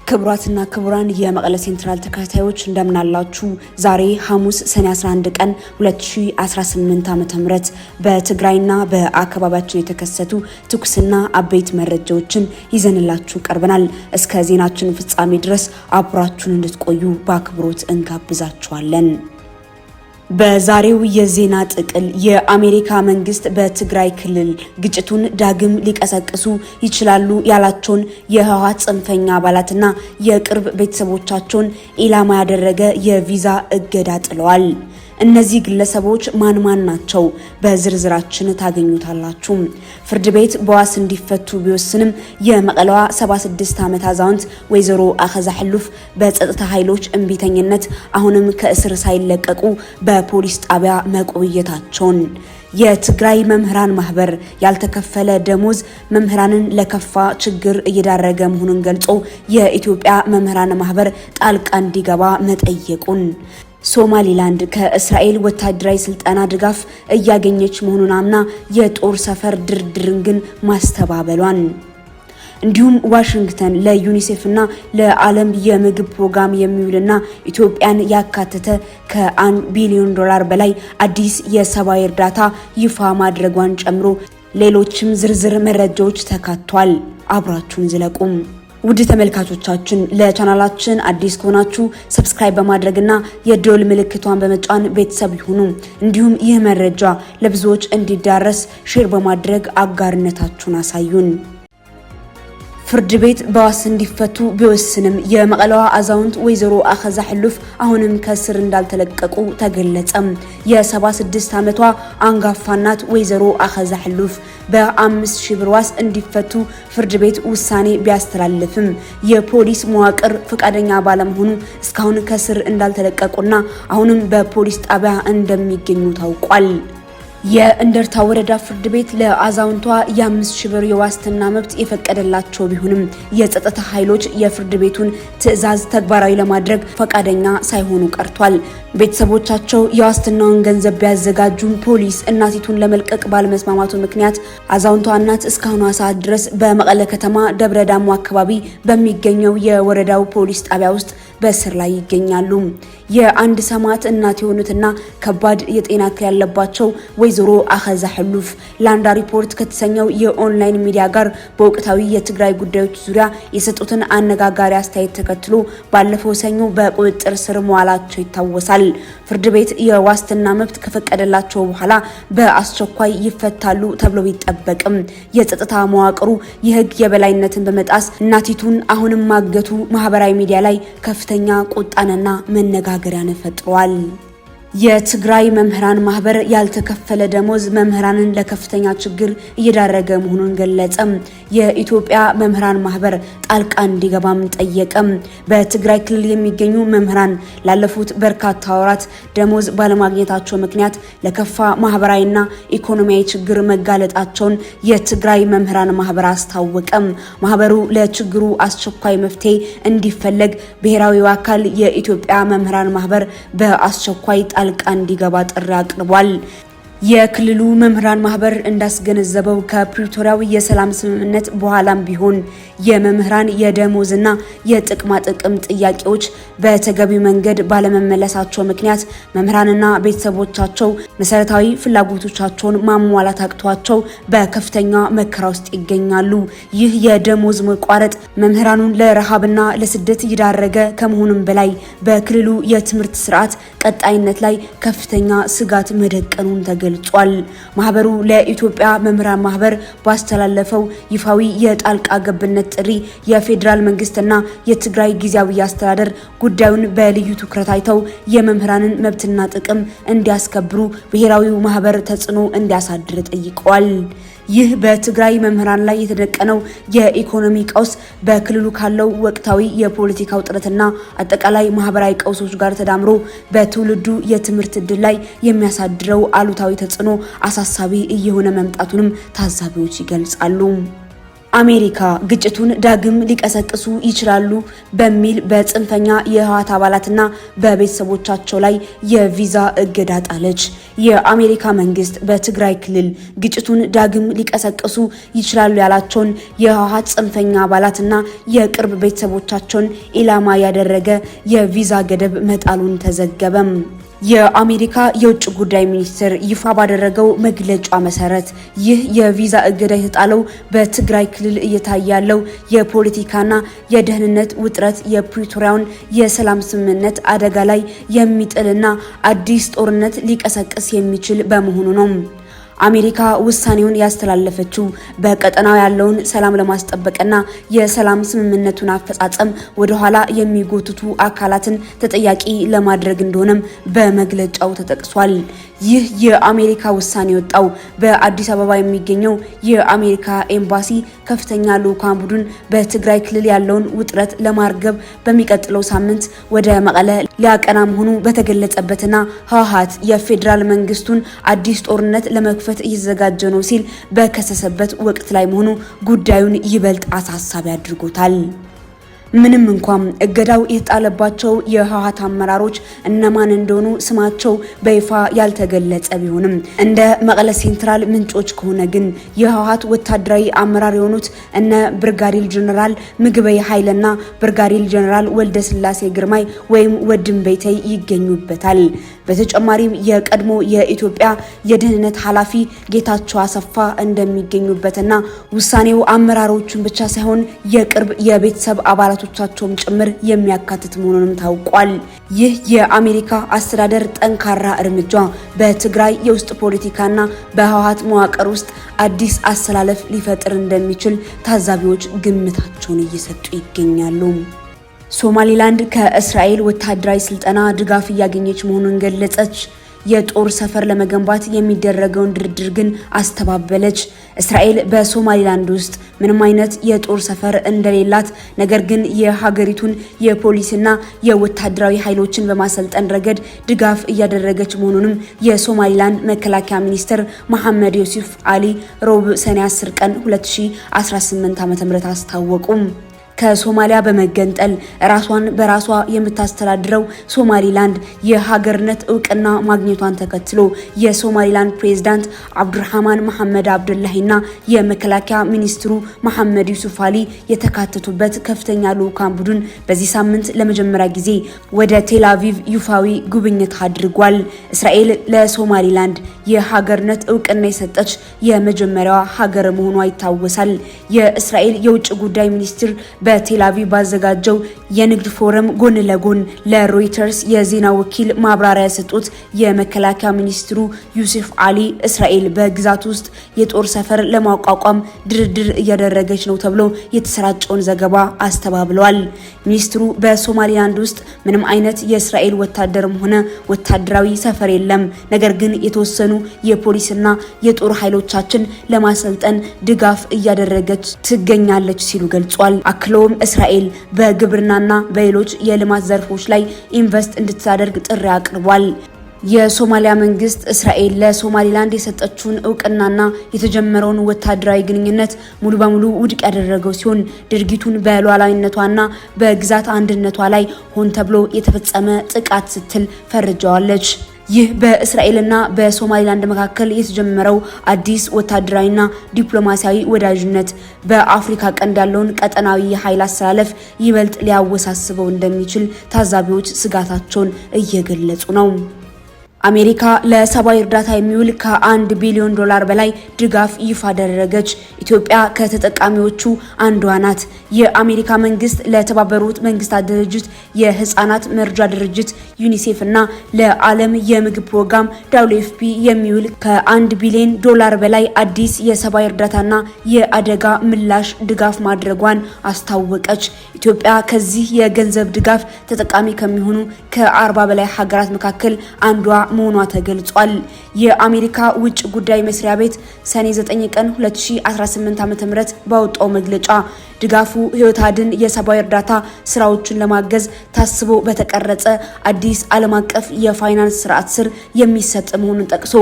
ክቡራትና ክቡራን የመቀለ ሴንትራል ተከታታዮች እንደምን አላችሁ? ዛሬ ሐሙስ ሰኔ 11 ቀን 2018 ዓ.ም በትግራይና በአካባቢያችን የተከሰቱ ትኩስና አበይት መረጃዎችን ይዘንላችሁ ቀርበናል። እስከ ዜናችን ፍጻሜ ድረስ አብራችሁን እንድትቆዩ በአክብሮት እንጋብዛችኋለን። በዛሬው የዜና ጥቅል የአሜሪካ መንግስት በትግራይ ክልል ግጭቱን ዳግም ሊቀሰቅሱ ይችላሉ ያላቸውን የህወሓት ጽንፈኛ አባላትና የቅርብ ቤተሰቦቻቸውን ኢላማ ያደረገ የቪዛ እገዳ ጥለዋል። እነዚህ ግለሰቦች ማን ናቸው? በዝርዝራችን ታገኙታላችሁ። ፍርድ ቤት በዋስ እንዲፈቱ ቢወስንም የመቀለዋ 76 ዓመት አዛውንት ወይዘሮ አኸዛ ሕሉፍ በጸጥታ ኃይሎች እንቢተኝነት አሁንም ከእስር ሳይለቀቁ በፖሊስ ጣቢያ መቆየታቸውን፣ የትግራይ መምህራን ማህበር ያልተከፈለ ደሞዝ መምህራንን ለከፋ ችግር እየዳረገ መሆኑን ገልጾ የኢትዮጵያ መምህራን ማህበር ጣልቃ እንዲገባ መጠየቁን፣ ሶማሊላንድ ከእስራኤል ወታደራዊ ስልጠና ድጋፍ እያገኘች መሆኑን አምና የጦር ሰፈር ድርድርን ግን ማስተባበሏን፣ እንዲሁም ዋሽንግተን ለዩኒሴፍና ለዓለም የምግብ ፕሮግራም የሚውልና ኢትዮጵያን ያካተተ ከ1 ቢሊዮን ዶላር በላይ አዲስ የሰብአዊ እርዳታ ይፋ ማድረጓን ጨምሮ ሌሎችም ዝርዝር መረጃዎች ተካቷል። አብራችሁን ዝለቁም። ውድ ተመልካቾቻችን ለቻናላችን አዲስ ከሆናችሁ ሰብስክራይብ በማድረግና የደወል ምልክቷን በመጫን ቤተሰብ ይሁኑ። እንዲሁም ይህ መረጃ ለብዙዎች እንዲዳረስ ሼር በማድረግ አጋርነታችሁን አሳዩን። ፍርድ ቤት በዋስ እንዲፈቱ ቢወስንም የመቀለዋ አዛውንት ወይዘሮ አኸዛ ሕሉፍ አሁንም ከስር እንዳልተለቀቁ ተገለጸ። የ76 ዓመቷ አንጋፋ እናት ወይዘሮ አኸዛ ሕሉፍ በ5000 ብር ዋስ እንዲፈቱ ፍርድ ቤት ውሳኔ ቢያስተላልፍም የፖሊስ መዋቅር ፈቃደኛ ባለመሆኑ እስካሁን ከስር እንዳልተለቀቁና አሁንም በፖሊስ ጣቢያ እንደሚገኙ ታውቋል። የእንደርታ ወረዳ ፍርድ ቤት ለአዛውንቷ የ5000 ብር የዋስትና መብት የፈቀደላቸው ቢሆንም የጸጥታ ኃይሎች የፍርድ ቤቱን ትዕዛዝ ተግባራዊ ለማድረግ ፈቃደኛ ሳይሆኑ ቀርቷል። ቤተሰቦቻቸው የዋስትናውን ገንዘብ ቢያዘጋጁም ፖሊስ እናቲቱን ለመልቀቅ ባለመስማማቱ ምክንያት አዛውንቷ እናት እስካሁኗ ሰዓት ድረስ በመቀለ ከተማ ደብረ ዳሞ አካባቢ በሚገኘው የወረዳው ፖሊስ ጣቢያ ውስጥ በእስር ላይ ይገኛሉ። የአንድ ሰማዕት እናት የሆኑትና ከባድ የጤና እክል ያለባቸው ወይዘሮ አኸዛ ሕሉፍ ላንዳ ሪፖርት ከተሰኘው የኦንላይን ሚዲያ ጋር በወቅታዊ የትግራይ ጉዳዮች ዙሪያ የሰጡትን አነጋጋሪ አስተያየት ተከትሎ ባለፈው ሰኞ በቁጥጥር ስር መዋላቸው ይታወሳል። ፍርድ ቤት የዋስትና መብት ከፈቀደላቸው በኋላ በአስቸኳይ ይፈታሉ ተብሎ ቢጠበቅም የጸጥታ መዋቅሩ የህግ የበላይነትን በመጣስ እናቲቱን አሁንም ማገቱ ማህበራዊ ሚዲያ ላይ ከፍተኛ ቁጣንና መነጋገሪያን ፈጥሯል። የትግራይ መምህራን ማህበር ያልተከፈለ ደሞዝ መምህራንን ለከፍተኛ ችግር እየዳረገ መሆኑን ገለጸ። የኢትዮጵያ መምህራን ማህበር ጣልቃ እንዲገባም ጠየቀ። በትግራይ ክልል የሚገኙ መምህራን ላለፉት በርካታ ወራት ደሞዝ ባለማግኘታቸው ምክንያት ለከፋ ማህበራዊና ኢኮኖሚያዊ ችግር መጋለጣቸውን የትግራይ መምህራን ማህበር አስታወቀ። ማህበሩ ለችግሩ አስቸኳይ መፍትሄ እንዲፈለግ ብሔራዊ አካል የኢትዮጵያ መምህራን ማህበር በአስቸኳይ ጣልቃ እንዲገባ ጥሪ አቅርቧል። የክልሉ መምህራን ማህበር እንዳስገነዘበው ከፕሪቶሪያው የሰላም ስምምነት በኋላም ቢሆን የመምህራን የደሞዝና የጥቅማ ጥቅም ጥያቄዎች በተገቢ መንገድ ባለመመለሳቸው ምክንያት መምህራንና ቤተሰቦቻቸው መሰረታዊ ፍላጎቶቻቸውን ማሟላት አቅቷቸው በከፍተኛ መከራ ውስጥ ይገኛሉ። ይህ የደሞዝ መቋረጥ መምህራኑን ለረሃብና ለስደት እየዳረገ ከመሆኑም በላይ በክልሉ የትምህርት ስርዓት ቀጣይነት ላይ ከፍተኛ ስጋት መደቀኑን ተገልጿል። ማህበሩ ለኢትዮጵያ መምህራን ማህበር ባስተላለፈው ይፋዊ የጣልቃ ገብነት ጥሪ የፌዴራል መንግስትና የትግራይ ጊዜያዊ አስተዳደር ጉዳዩን በልዩ ትኩረት አይተው የመምህራንን መብትና ጥቅም እንዲያስከብሩ ብሔራዊው ማህበር ተጽዕኖ እንዲያሳድር ጠይቀዋል። ይህ በትግራይ መምህራን ላይ የተደቀነው የኢኮኖሚ ቀውስ በክልሉ ካለው ወቅታዊ የፖለቲካ ውጥረትና አጠቃላይ ማህበራዊ ቀውሶች ጋር ተዳምሮ በትውልዱ የትምህርት ዕድል ላይ የሚያሳድረው አሉታዊ ተጽዕኖ አሳሳቢ እየሆነ መምጣቱንም ታዛቢዎች ይገልጻሉ። አሜሪካ ግጭቱን ዳግም ሊቀሰቅሱ ይችላሉ በሚል በጽንፈኛ የህወሓት አባላትና በቤተሰቦቻቸው ላይ የቪዛ እገዳ ጣለች። የአሜሪካ መንግስት በትግራይ ክልል ግጭቱን ዳግም ሊቀሰቅሱ ይችላሉ ያላቸውን የህወሓት ጽንፈኛ አባላትና የቅርብ ቤተሰቦቻቸውን ኢላማ ያደረገ የቪዛ ገደብ መጣሉን ተዘገበም። የአሜሪካ የውጭ ጉዳይ ሚኒስቴር ይፋ ባደረገው መግለጫ መሰረት ይህ የቪዛ እገዳ የተጣለው በትግራይ ክልል እየታየ ያለው የፖለቲካና የደህንነት ውጥረት የፕሪቶሪያውን የሰላም ስምምነት አደጋ ላይ የሚጥልና አዲስ ጦርነት ሊቀሰቅስ የሚችል በመሆኑ ነው። አሜሪካ ውሳኔውን ያስተላለፈችው በቀጠናው ያለውን ሰላም ለማስጠበቅና የሰላም ስምምነቱን አፈጻጸም ወደ ኋላ የሚጎትቱ አካላትን ተጠያቂ ለማድረግ እንደሆነም በመግለጫው ተጠቅሷል። ይህ የአሜሪካ ውሳኔ ወጣው በአዲስ አበባ የሚገኘው የአሜሪካ ኤምባሲ ከፍተኛ ልዑካን ቡድን በትግራይ ክልል ያለውን ውጥረት ለማርገብ በሚቀጥለው ሳምንት ወደ መቀለ ሊያቀና መሆኑ በተገለጸበትና ህወሓት የፌዴራል መንግስቱን አዲስ ጦርነት ለመክፈት እየተዘጋጀ ነው ሲል በከሰሰበት ወቅት ላይ መሆኑ ጉዳዩን ይበልጥ አሳሳቢ አድርጎታል። ምንም እንኳን እገዳው የተጣለባቸው የህወሓት አመራሮች እነማን እንደሆኑ ስማቸው በይፋ ያልተገለጸ ቢሆንም እንደ መቀለ ሴንትራል ምንጮች ከሆነ ግን የህወሓት ወታደራዊ አመራር የሆኑት እነ ብርጋዴር ጀነራል ምግበይ ኃይለና ብርጋዴር ጀነራል ወልደስላሴ ግርማይ ወይም ወድም ቤተይ ይገኙበታል። በተጨማሪም የቀድሞ የኢትዮጵያ የደህንነት ኃላፊ ጌታቸው አሰፋ እንደሚገኙበትና ውሳኔው አመራሮቹን ብቻ ሳይሆን የቅርብ የቤተሰብ አባላቶቻቸውም ጭምር የሚያካትት መሆኑንም ታውቋል። ይህ የአሜሪካ አስተዳደር ጠንካራ እርምጃ በትግራይ የውስጥ ፖለቲካና በህወሓት መዋቅር ውስጥ አዲስ አሰላለፍ ሊፈጥር እንደሚችል ታዛቢዎች ግምታቸውን እየሰጡ ይገኛሉ። ሶማሊላንድ ከእስራኤል ወታደራዊ ስልጠና ድጋፍ እያገኘች መሆኑን ገለጸች። የጦር ሰፈር ለመገንባት የሚደረገውን ድርድር ግን አስተባበለች። እስራኤል በሶማሊላንድ ውስጥ ምንም አይነት የጦር ሰፈር እንደሌላት፣ ነገር ግን የሀገሪቱን የፖሊስና የወታደራዊ ኃይሎችን በማሰልጠን ረገድ ድጋፍ እያደረገች መሆኑንም የሶማሊላንድ መከላከያ ሚኒስትር መሐመድ ዩሱፍ አሊ ሮብ ሰኔ 10 ቀን 2018 ዓ.ም አስታወቁም። ከሶማሊያ በመገንጠል ራሷን በራሷ የምታስተዳድረው ሶማሊላንድ የሀገርነት እውቅና ማግኘቷን ተከትሎ የሶማሊላንድ ፕሬዝዳንት አብዱርሃማን መሐመድ አብዱላሂና የመከላከያ ሚኒስትሩ መሐመድ ዩሱፍ አሊ የተካተቱበት ከፍተኛ ልዑካን ቡድን በዚህ ሳምንት ለመጀመሪያ ጊዜ ወደ ቴል አቪቭ ይፋዊ ጉብኝት አድርጓል። እስራኤል ለሶማሊላንድ የሀገርነት እውቅና የሰጠች የመጀመሪያዋ ሀገር መሆኗ ይታወሳል። የእስራኤል የውጭ ጉዳይ ሚኒስትር በቴል አቪቭ ባዘጋጀው የንግድ ፎረም ጎን ለጎን ለሮይተርስ የዜና ወኪል ማብራሪያ የሰጡት የመከላከያ ሚኒስትሩ ዩሱፍ አሊ እስራኤል በግዛት ውስጥ የጦር ሰፈር ለማቋቋም ድርድር እያደረገች ነው ተብሎ የተሰራጨውን ዘገባ አስተባብለዋል። ሚኒስትሩ በሶማሊላንድ ውስጥ ምንም አይነት የእስራኤል ወታደርም ሆነ ወታደራዊ ሰፈር የለም፣ ነገር ግን የተወሰኑ የፖሊስና የጦር ኃይሎቻችን ለማሰልጠን ድጋፍ እያደረገች ትገኛለች ሲሉ ገልጿል። አክሎም እስራኤል በግብርናና በሌሎች የልማት ዘርፎች ላይ ኢንቨስት እንድታደርግ ጥሪ አቅርቧል። የሶማሊያ መንግስት እስራኤል ለሶማሊላንድ የሰጠችውን እውቅናና የተጀመረውን ወታደራዊ ግንኙነት ሙሉ በሙሉ ውድቅ ያደረገው ሲሆን ድርጊቱን በሉዓላዊነቷና በግዛት አንድነቷ ላይ ሆን ተብሎ የተፈጸመ ጥቃት ስትል ፈርጀዋለች። ይህ በእስራኤልና በሶማሊላንድ መካከል የተጀመረው አዲስ ወታደራዊና ዲፕሎማሲያዊ ወዳጅነት በአፍሪካ ቀንድ ያለውን ቀጠናዊ የኃይል አሰላለፍ ይበልጥ ሊያወሳስበው እንደሚችል ታዛቢዎች ስጋታቸውን እየገለጹ ነው። አሜሪካ ለሰብአዊ እርዳታ የሚውል ከ1 ቢሊዮን ዶላር በላይ ድጋፍ ይፋ አደረገች። ኢትዮጵያ ከተጠቃሚዎቹ አንዷ ናት። የአሜሪካ መንግስት ለተባበሩት መንግስታት ድርጅት የህፃናት መርጃ ድርጅት ዩኒሴፍ እና ለዓለም የምግብ ፕሮግራም WFP የሚውል ከ1 ቢሊዮን ዶላር በላይ አዲስ የሰብአዊ እርዳታና የአደጋ ምላሽ ድጋፍ ማድረጓን አስታወቀች። ኢትዮጵያ ከዚህ የገንዘብ ድጋፍ ተጠቃሚ ከሚሆኑ ከ40 በላይ ሀገራት መካከል አንዷ መሆኗ ተገልጿል። የአሜሪካ ውጭ ጉዳይ መስሪያ ቤት ሰኔ 9 ቀን 2018 ዓ.ም ባወጣው መግለጫ ድጋፉ ህይወት አድን የሰብአዊ እርዳታ ስራዎችን ለማገዝ ታስቦ በተቀረጸ አዲስ ዓለም አቀፍ የፋይናንስ ስርዓት ስር የሚሰጥ መሆኑን ጠቅሶ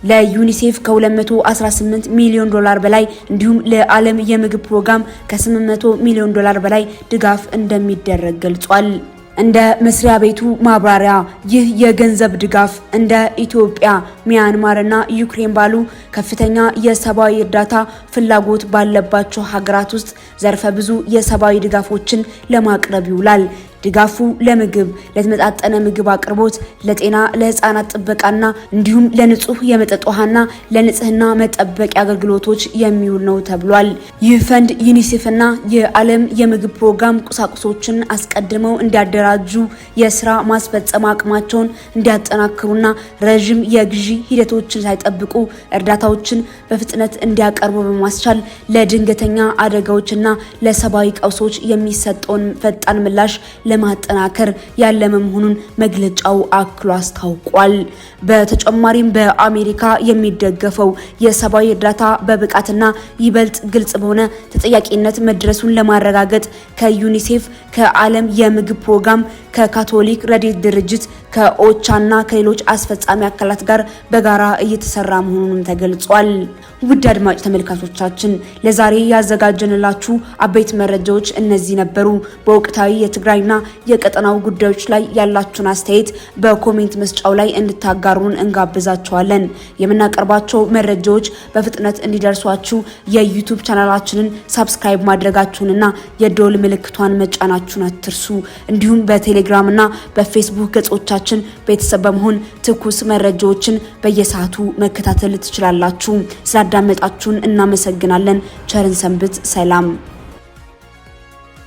ለዩኒሴፍ ከ218 ሚሊዮን ዶላር በላይ እንዲሁም ለዓለም የምግብ ፕሮግራም ከ800 ሚሊዮን ዶላር በላይ ድጋፍ እንደሚደረግ ገልጿል። እንደ መስሪያ ቤቱ ማብራሪያ ይህ የገንዘብ ድጋፍ እንደ ኢትዮጵያ፣ ሚያንማርና ዩክሬን ባሉ ከፍተኛ የሰብአዊ እርዳታ ፍላጎት ባለባቸው ሀገራት ውስጥ ዘርፈ ብዙ የሰብአዊ ድጋፎችን ለማቅረብ ይውላል። ድጋፉ ለምግብ፣ ለተመጣጠነ ምግብ አቅርቦት፣ ለጤና፣ ለህፃናት ጥበቃና እንዲሁም ለንጹህ የመጠጥ ውሃና ለንጽህና መጠበቂያ አገልግሎቶች የሚውል ነው ተብሏል። ይህ ፈንድ ዩኒሴፍና የዓለም የምግብ ፕሮግራም ቁሳቁሶችን አስቀድመው እንዲያደራጁ፣ የስራ ማስፈጸም አቅማቸውን እንዲያጠናክሩና ረዥም የግዢ ሂደቶችን ሳይጠብቁ እርዳታዎችን በፍጥነት እንዲያቀርቡ በማስቻል ለድንገተኛ አደጋዎችና ለሰብአዊ ቀውሶች የሚሰጠውን ፈጣን ምላሽ ለማጠናከር ያለመ መሆኑን መግለጫው አክሎ አስታውቋል። በተጨማሪም በአሜሪካ የሚደገፈው የሰብአዊ እርዳታ በብቃትና ይበልጥ ግልጽ በሆነ ተጠያቂነት መድረሱን ለማረጋገጥ ከዩኒሴፍ፣ ከዓለም የምግብ ፕሮግራም፣ ከካቶሊክ ረድኤት ድርጅት፣ ከኦቻና ከሌሎች አስፈጻሚ አካላት ጋር በጋራ እየተሰራ መሆኑንም ተገልጿል። ውድ አድማጭ ተመልካቾቻችን ለዛሬ ያዘጋጀንላችሁ አበይት መረጃዎች እነዚህ ነበሩ። በወቅታዊ የትግራይና የቀጠናው ጉዳዮች ላይ ያላችሁን አስተያየት በኮሜንት መስጫው ላይ እንድታጋሩን እንጋብዛችኋለን። የምናቀርባቸው መረጃዎች በፍጥነት እንዲደርሷችሁ የዩቲዩብ ቻናላችንን ሰብስክራይብ ማድረጋችሁንና የደወል ምልክቷን መጫናችሁን አትርሱ። እንዲሁም በቴሌግራምና በፌስቡክ ገጾቻችን ቤተሰብ በመሆን ትኩስ መረጃዎችን በየሰዓቱ መከታተል ትችላላችሁ። ስላዳመጣችሁን እናመሰግናለን። ቸርን ሰንብት። ሰላም።